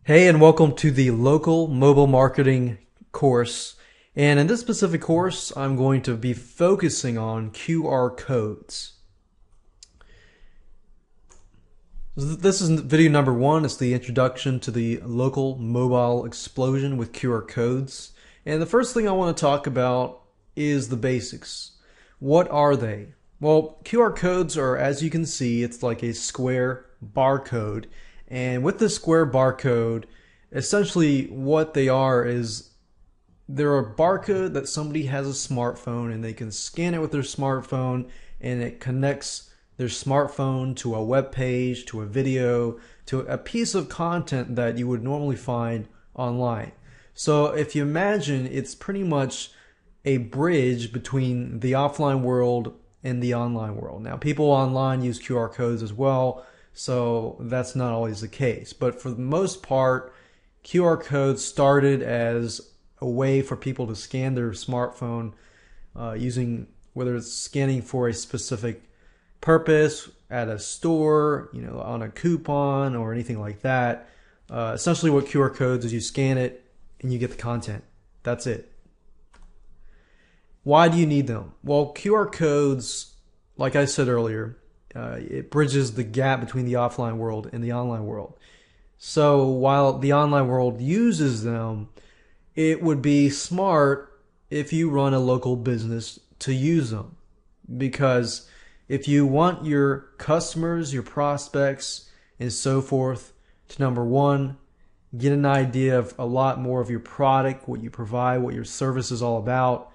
Hey, and welcome to the local mobile marketing course. And in this specific course, I'm going to be focusing on QR codes. This is video number one. It's the introduction to the local mobile explosion with QR codes. And the first thing I want to talk about is the basics. What are they? Well, QR codes are, as you can see, it's like a square barcode. And with the square barcode, essentially what they are is they're a barcode that somebody has a smartphone and they can scan it with their smartphone, and it connects their smartphone to a web page, to a video, to a piece of content that you would normally find online. So if you imagine, it's pretty much a bridge between the offline world and the online world. Now, people online use QR codes as well, so that's not always the case. But for the most part, QR codes started as a way for people to scan their smartphone using, whether it's scanning for a specific purpose at a store, on a coupon or anything like that. Essentially what QR codes is, you scan it and you get the content. That's it. Why do you need them? Well, QR codes, like I said earlier, it bridges the gap between the offline world and the online world. So while the online world uses them, it would be smart if you run a local business to use them. Because if you want your customers, your prospects, and so forth to, number one, get an idea of a lot more of your product, what you provide, what your service is all about,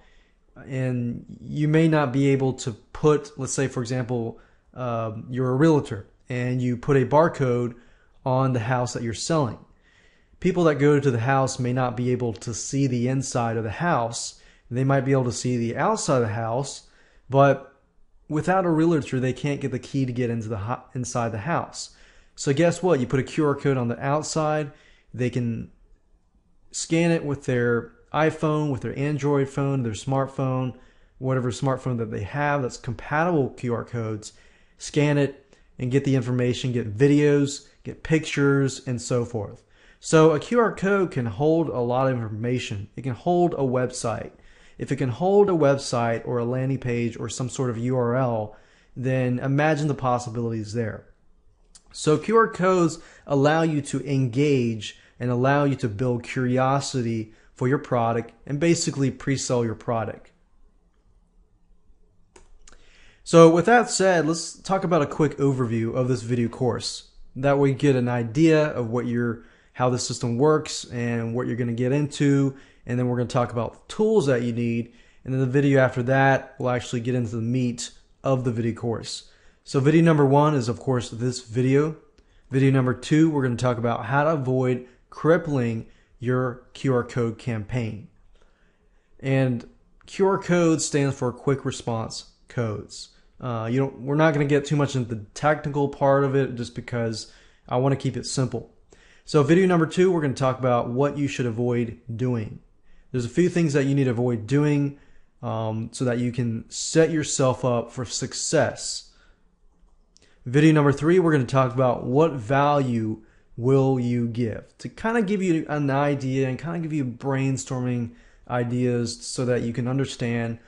and you may not be able to put, let's say, for example, you're a realtor and you put a barcode on the house that you're selling. People that go to the house may not be able to see the inside of the house. They might be able to see the outside of the house, but without a realtor, they can't get the key to get into the inside the house. So guess what? You put a QR code on the outside. They can scan it with their iPhone, with their Android phone, their smartphone, whatever smartphone that they have that's compatible with QR codes, scan it and get the information, get videos, get pictures, and so forth. So a QR code can hold a lot of information. It can hold a website. If it can hold a website or a landing page or some sort of URL, then imagine the possibilities there. So QR codes allow you to engage and allow you to build curiosity for your product and basically pre-sell your product. So with that said, let's talk about a quick overview of this video course. That way you get an idea of how the system works and what you're going to get into, and then we're going to talk about the tools that you need, and then the video after that will actually get into the meat of the video course. So video number one is, of course, this video. Video number two, we're going to talk about how to avoid crippling your QR code campaign. And QR code stands for quick response codes. We're not going to get too much into the technical part of it just because I want to keep it simple. So video number two, we're going to talk about what you should avoid doing. There's a few things that you need to avoid doing so that you can set yourself up for success. Video number three, we're going to talk about what value will you give, to kind of give you an idea and kind of give you brainstorming ideas so that you can understand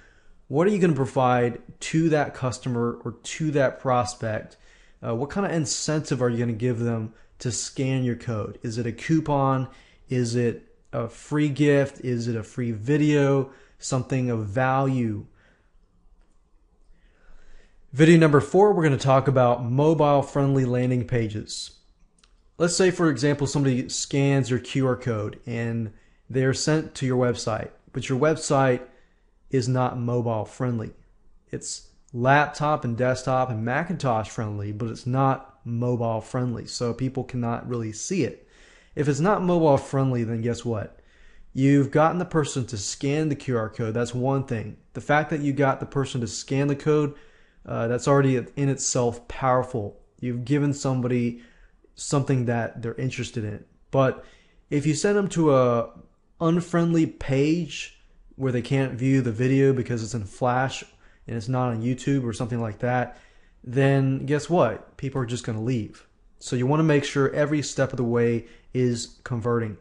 what are you going to provide to that customer or to that prospect. What kind of incentive are you going to give them to scan your code? Is it a coupon? Is it a free gift? Is it a free video? Something of value. Video number four, we're going to talk about mobile-friendly landing pages. Let's say, for example, somebody scans your QR code and they're sent to your website, but your website is not mobile-friendly. It's laptop and desktop and Macintosh friendly, but it's not mobile friendly, so people cannot really see it. If it's not mobile friendly, then guess what? You've gotten the person to scan the QR code. That's one thing. The fact that you got the person to scan the code, that's already in itself powerful. You've given somebody something that they're interested in. But if you send them to a unfriendly page where they can't view the video because it's in Flash and it's not on YouTube or something like that, then guess what? People are just going to leave. So you want to make sure every step of the way is converting.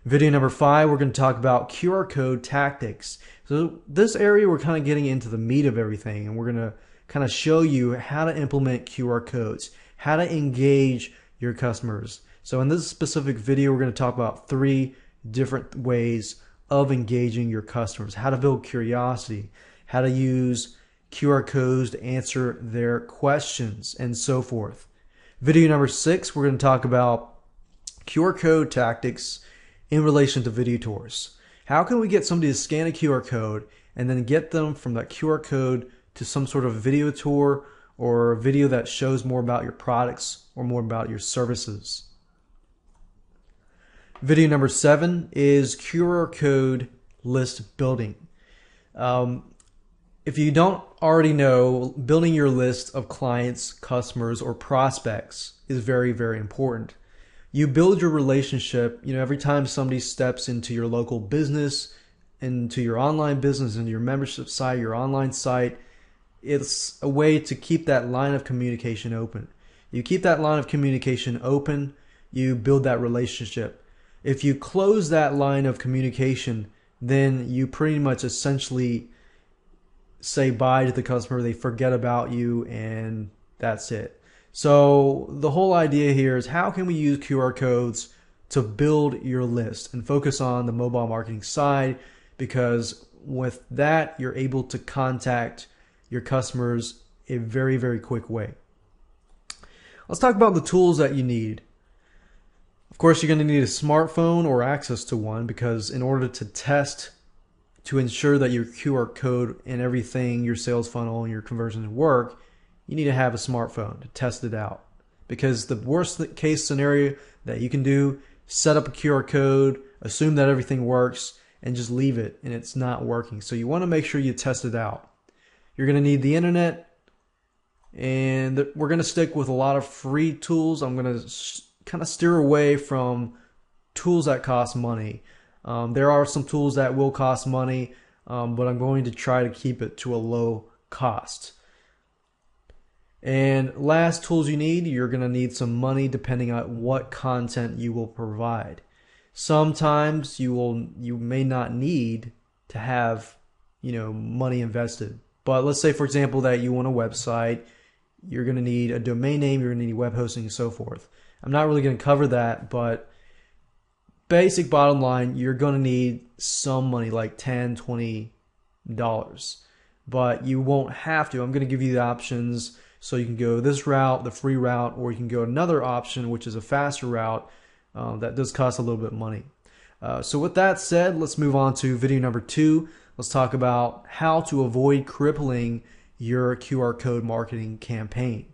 Video number 5, we're going to talk about QR code tactics. So this area, we're kind of getting into the meat of everything, and we're going to kind of show you how to implement QR codes, how to engage your customers. So in this specific video, we're going to talk about 3 different ways of engaging your customers, how to build curiosity, how to use QR codes to answer their questions, and so forth. Video number 6, we're going to talk about QR code tactics in relation to video tours. How can we get somebody to scan a QR code and then get them from that QR code to some sort of video tour or a video that shows more about your products or more about your services? Video number 7 is QR code list building. If you don't already know, building your list of clients, customers, or prospects is very, very important. You build your relationship, every time somebody steps into your local business, into your online business, into your membership site, your online site, it's a way to keep that line of communication open. You keep that line of communication open, you build that relationship. If you close that line of communication, then you pretty much essentially say bye to the customer, they forget about you, and that's it. So the whole idea here is how can we use QR codes to build your list and focus on the mobile marketing side, because with that you're able to contact your customers in a very, very quick way. Let's talk about the tools that you need. Of course, you're going to need a smartphone or access to one, because in order to test to ensure that your QR code and everything, your sales funnel and your conversions work, you need to have a smartphone to test it out. Because the worst case scenario that you can do, set up a QR code, assume that everything works, and just leave it and it's not working. So you want to make sure you test it out. You're going to need the internet, and we're going to stick with a lot of free tools. I'm going to kind of steer away from tools that cost money. There are some tools that will cost money, but I'm going to try to keep it to a low cost. And last tools you need, you're going to need some money depending on what content you will provide. Sometimes you may not need to have money invested. But let's say, for example, that you want a website, you're going to need a domain name, you're going to need web hosting, and so forth. I'm not really going to cover that, but basic bottom line, you're going to need some money, like $10, $20. But you won't have to. I'm going to give you the options. So you can go this route, the free route, or you can go another option, which is a faster route that does cost a little bit of money. So with that said, let's move on to video number 2. Let's talk about how to avoid crippling your QR code marketing campaign.